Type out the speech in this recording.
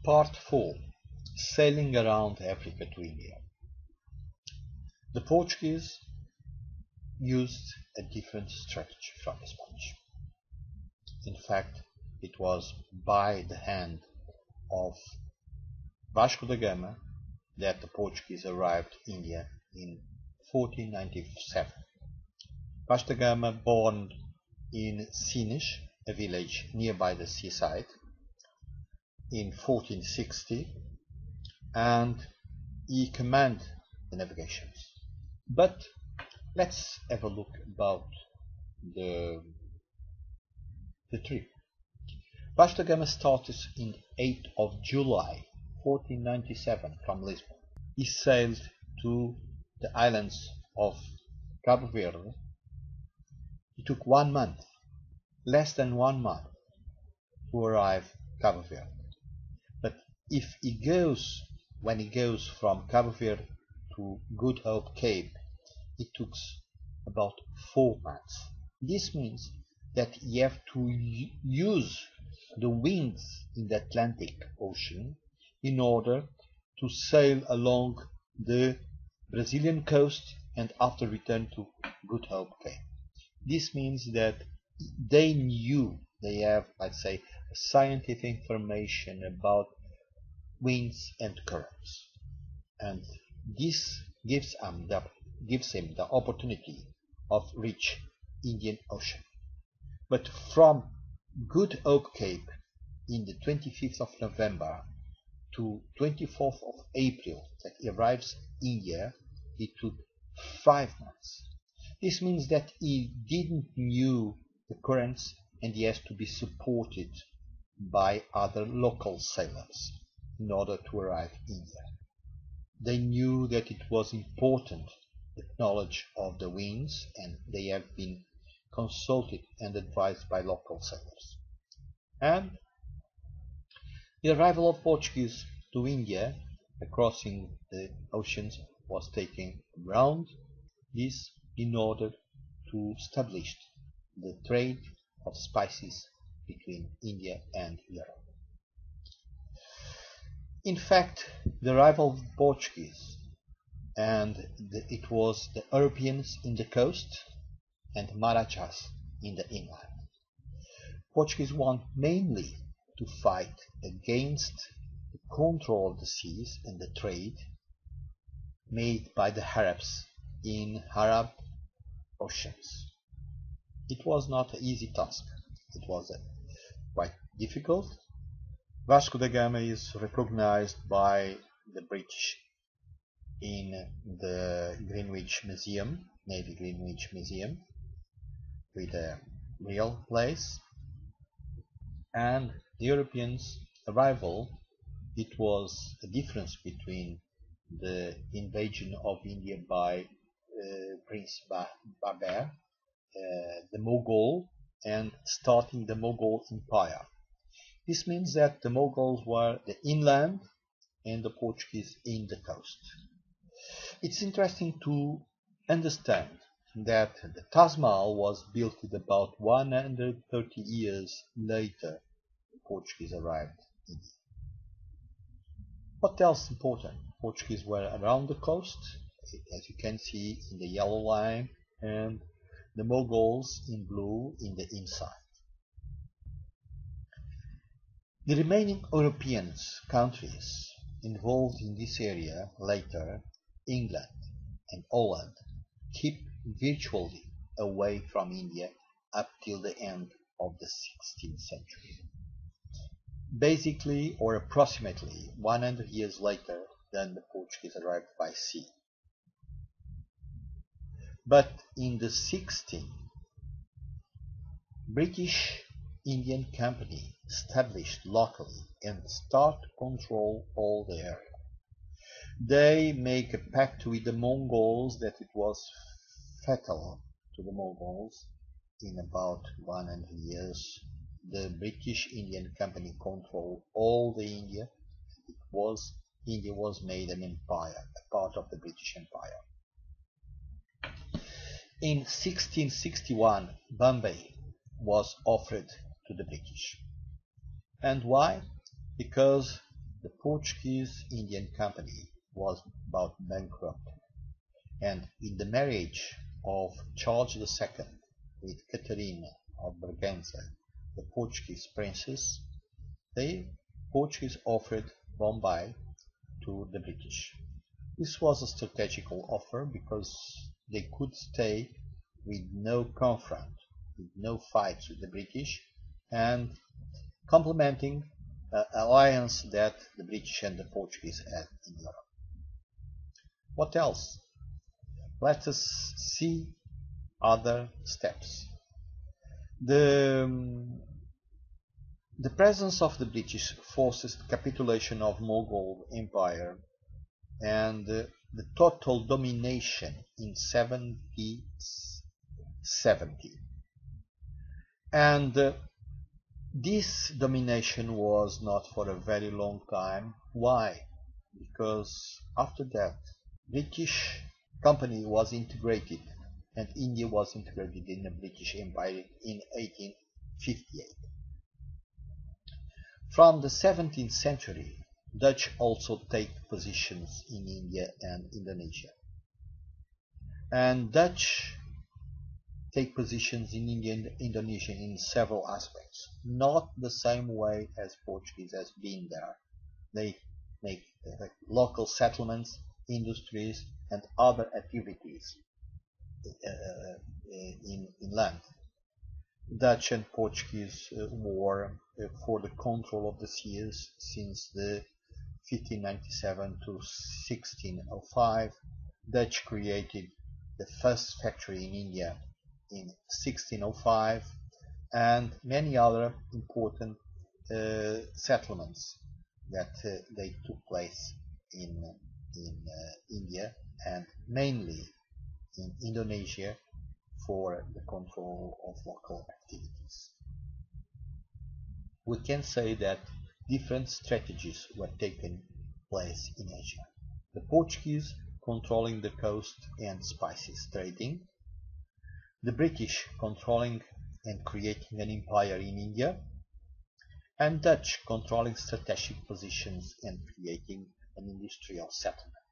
Part 4. Sailing around Africa to India. The Portuguese used a different strategy from the Spanish. In fact, it was by the hand of Vasco da Gama that the Portuguese arrived in India in 1497. Vasco da Gama born in Sines, a village nearby the seaside, in 1460, and he commanded the navigations. But let's have a look about the trip. Vasco da Gama started in 8th of July 1497 from Lisbon. He sailed to the islands of Cabo Verde. It took 1 month, less than 1 month, to arrive Cabo Verde. But if he goes, when he goes from Cabo Verde to Good Hope Cape, it took about 4 months. This means that you have to use the winds in the Atlantic Ocean in order to sail along the Brazilian coast and after return to Good Hope Cape. This means that they have, let's say, scientific information about winds and currents, and this gives him the opportunity of reach Indian Ocean. But from Good Hope Cape in the 25th of November to 24th of April that he arrives India, it took 5 months. This means that he didn't knew the currents and he has to be supported by other local sailors in order to arrive India. They knew that it was important, the knowledge of the winds, and they have been consulted and advised by local sailors. And the arrival of Portuguese to India, crossing the oceans, was taken around this in order to establish the trade of spices between India and Europe. In fact, the arrival of the Portuguese, and it was the Europeans in the coast and Marajas in the inland. Portuguese want mainly to fight against the control of the seas and the trade made by the Arabs in Arab oceans. It was not an easy task. It was quite difficult. Vasco da Gama is recognized by the British in the Greenwich Museum, Navy Greenwich Museum, with a real place. And the Europeans' arrival, it was a difference between the invasion of India by Prince Babur, the Mughal, and starting the Mughal Empire. This means that the Mughals were the inland and the Portuguese in the coast. It's interesting to understand that the Taj Mahal was built about 130 years later the Portuguese arrived in India. What else important? Portuguese were around the coast, as you can see in the yellow line, and the Mughals in blue in the inside. The remaining European countries involved in this area later, England and Holland, keep virtually away from India up till the end of the 16th century. Basically, or approximately 100 years later than the Portuguese arrived by sea. But in the 16th, British Indian Company established locally and start to control all the area. They make a pact with the Mongols that it was fatal to the Mongols. In about 100 years, the British Indian Company controlled all the India. India was made an empire, a part of the British Empire. In 1661, Bombay was offered to the British. And why? Because the Portuguese Indian Company was about bankrupt, and in the marriage of Charles II with Catarina of Braganza, the Portuguese princess, the Portuguese offered Bombay to the British. This was a strategical offer because they could stay with no confront, with no fights with the British, and complementing the alliance that the British and the Portuguese had in Europe. What else? Let us see other steps. The presence of the British forces the capitulation of Mughal Empire and the total domination in 1770. And this domination was not for a very long time. Why? Because after that, British company was integrated and India was integrated in the British Empire in 1858. From the 17th century, Dutch also take positions in India and Indonesia. And Dutch take positions in India and Indonesia in several aspects. Not the same way as Portuguese has been there. They make local settlements, industries, and other activities in land. Dutch and Portuguese war for the control of the seas since the 1597 to 1605. Dutch created the first factory in India in 1605, and many other important settlements that they took place in India and mainly in Indonesia for the control of local activities. We can say that different strategies were taken place in Asia. The Portuguese controlling the coast and spices trading, the British controlling and creating an empire in India, and Dutch controlling strategic positions and creating an industrial settlement.